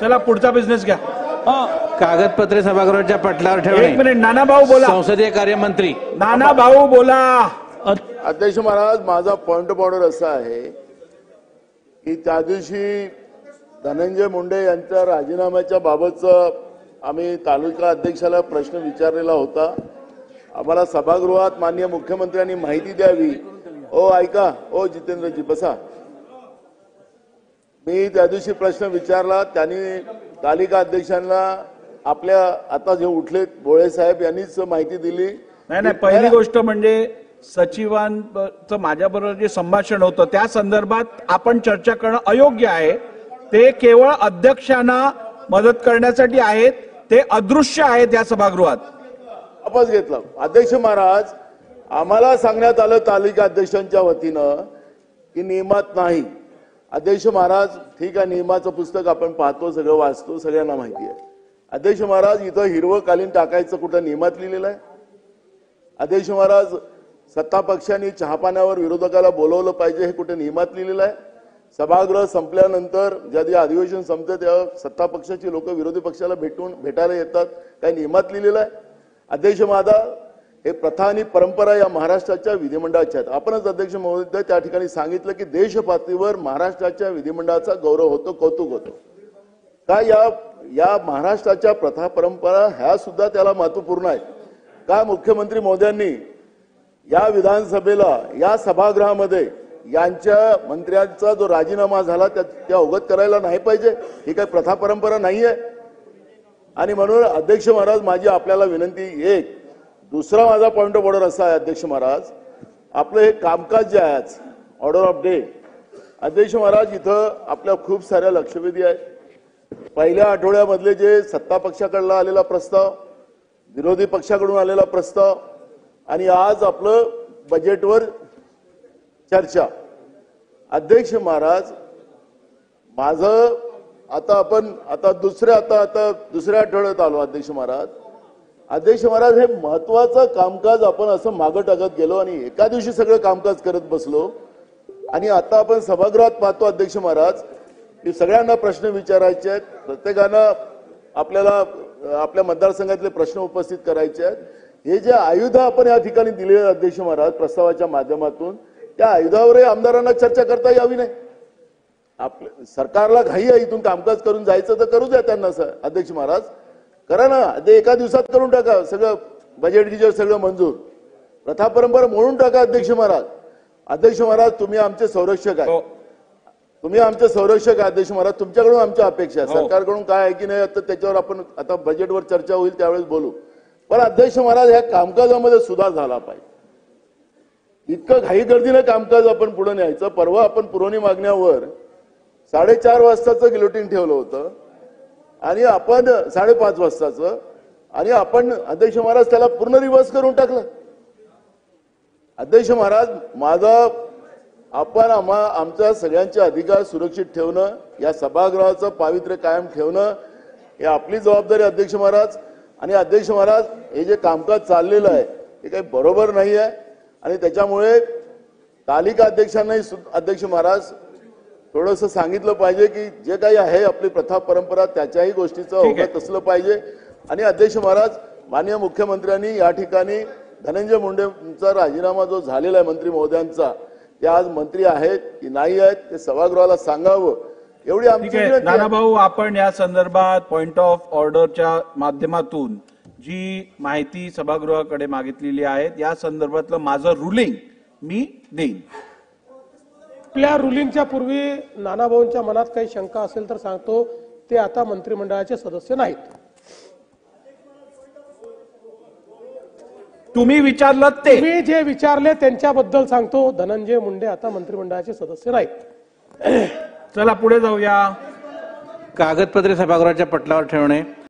चला पुढचा बिझनेस घ्या. कागदपत्रे सभागृहाच्या पटलावर ठेवणे. एक मिनिट, नाना भाऊ बोला. संसदीय कार्यमंत्री नाना भाऊ बोला. अध्यक्ष महाराज, माझा पॉइंट ऑफ ऑर्डर असा आहे की त्या दिवशी धनंजय मुंडे यांच्या राजीनाम्याच्या बाबतचं आम्ही तालुका अध्यक्षाला प्रश्न विचारलेला होता. आम्हाला सभागृहात माननीय मुख्यमंत्र्यांनी माहिती द्यावी. ओ ऐका, ओ जितेंद्रजी बसा. मी त्या दिवशी प्रश्न विचारला, त्यांनी तालिका अध्यक्षांना आपल्या आता जे उठले भोळे साहेब यांनीच माहिती दिली. नाही, पहिली गोष्ट म्हणजे सचिवांचं माझ्याबरोबर जे संभाषण होतं त्या संदर्भात आपण चर्चा करणं अयोग्य आहे. ते केवळ अध्यक्षांना मदत करण्यासाठी आहेत, ते अदृश्य आहेत या सभागृहात. वापस घेतला. अध्यक्ष महाराज, आम्हाला सांगण्यात आलं तालिका अध्यक्षांच्या वतीनं की नियमात नाही. अध्यक्ष महाराज, ठीक आहे, नियमाचं पुस्तक आपण पाहतो, सगळं वाचतो, सगळ्यांना माहिती आहे. अध्यक्ष महाराज, इथं हिरवं कालीन टाकायचं कुठं नियमात लिहिलेलं आहे? अध्यक्ष महाराज, सत्ता पक्षांनी चहापाण्यावर विरोधकाला बोलवलं पाहिजे हे कुठे नियमात लिहिलेलं आहे? सभागृह संपल्यानंतर ज्या अधिवेशन संपतं तेव्हा सत्ता पक्षाची लोक विरोधी पक्षाला भेटायला येतात, काही नियमात लिहिलेलं आहे? अध्यक्ष महाराज, हे प्रथा आणि परंपरा या महाराष्ट्राच्या विधिमंडळाच्या आहेत. आपणच अध्यक्ष महोदय त्या ठिकाणी सांगितलं की देश पातळीवर महाराष्ट्राच्या विधिमंडळाचा गौरव होतो, कौतुक होतो. काय या महाराष्ट्राच्या प्रथा परंपरा ह्या सुद्धा त्याला महत्वपूर्ण आहेत. काय मुख्यमंत्री महोदयांनी या विधानसभेला या सभागृहामध्ये यांच्या मंत्र्यांचा जो राजीनामा झाला त्या अवगत करायला नाही पाहिजे? ही काही प्रथा परंपरा नाहीये. आणि म्हणून अध्यक्ष महाराज, माझी आपल्याला विनंती. एक दुसरा माझा पॉइंट ऑफ ऑर्डर असा आहे अध्यक्ष महाराज, आपलं हे कामकाज जे आहे ऑर्डर ऑफ डे, अध्यक्ष महाराज, इथं आपल्या खूप साऱ्या लक्षवेधी आहेत. पहिल्या आठवड्यामधले जे सत्ता पक्षाकडला आलेला प्रस्ताव, विरोधी पक्षाकडून आलेला प्रस्ताव आणि आज आपलं बजेटवर चर्चा. अध्यक्ष महाराज, माझं आता दुसऱ्या आठवड्यात आलो. अध्यक्ष महाराज, हे महत्वाचं कामकाज आपण असं मागं टाकत गेलो आणि एका दिवशी सगळं कामकाज करत बसलो. आणि आता आपण सभागृहात पाहतो अध्यक्ष महाराज की सगळ्यांना प्रश्न विचारायचे आहेत, प्रत्येकानं आपल्याला आपल्या मतदारसंघातले प्रश्न उपस्थित करायचे आहेत. हे जे आयुध आपण या ठिकाणी दिले अध्यक्ष महाराज प्रस्तावाच्या माध्यमातून, त्या आयुधावरही आमदारांना चर्चा करता यावी नाही. आपल्या सरकारला घाई आहे, इथून कामकाज करून जायचं तर करू द्या त्यांना. अध्यक्ष महाराज, करा ना, ते एका दिवसात करून टाका सगळं. बजेट गिजेट सगळं मंजूर, प्रथा परंपरा मोडून टाका. अध्यक्ष महाराज, तुम्ही आमचे संरक्षक आहे. तुम्ही आमचे संरक्षक आहे अध्यक्ष महाराज. तुमच्याकडून आमच्या अपेक्षा आहे. सरकारकडून काय आहे की नाही आता त्याच्यावर आपण आता बजेटवर चर्चा होईल त्यावेळेस बोलू. पण अध्यक्ष महाराज, ह्या कामकाजामध्ये सुधार झाला पाहिजे. इतकं घाई गर्दीने कामकाज आपण पुढे न्यायचं. परवा आपण पुरवणी मागण्यावर 4:30 वाजताचं गिलोटिन ठेवलं होतं आणि आपण 5:30 वाजताचं, आणि आपण अध्यक्ष महाराज त्याला पूर्ण रिव्हर्स करून टाकलं. अध्यक्ष महाराज, आपण आमच्या सगळ्यांचे अधिकार सुरक्षित ठेवणं, या सभागृहाचं पावित्र्य कायम ठेवणं हे आपली जबाबदारी अध्यक्ष महाराज. आणि अध्यक्ष महाराज, हे जे कामकाज चाललेलं आहे हे काही बरोबर नाही आहे. आणि त्याच्यामुळे तालिका अध्यक्षांनाही अध्यक्ष महाराज थोडंसं सांगितलं पाहिजे की जे काही आहे आपली प्रथा परंपरा त्याच्याही गोष्टीचं अवगत असलं पाहिजे. आणि अध्यक्ष महाराज, माननीय मुख्यमंत्र्यांनी या ठिकाणी धनंजय मुंडेंचा राजीनामा जो झालेला आहे मंत्री महोदयांचा, ते आज मंत्री आहेत की नाही आहेत ते सभागृहाला सांगावं, एवढी आमची विनंती आहे. नाना भाऊ, आपण या संदर्भात पॉइंट ऑफ ऑर्डरच्या माध्यमातून जी माहिती सभागृहाकडे मागितलेली आहे या संदर्भातलं माझं रुलिंग मी देईन. आपल्या रुलिंगच्या पूर्वी नानाभाऊंच्या मनात काही शंका असेल तर सांगतो, ते आता मंत्रिमंडळाचे सदस्य नाहीत. तुम्ही विचारलं ते, तुम्ही जे विचारले त्यांच्याबद्दल सांगतो, धनंजय मुंडे आता मंत्रिमंडळाचे सदस्य नाहीत. चला पुढे जाऊया. कागदपत्रे सभागृहाच्या पटलावर ठेवणे.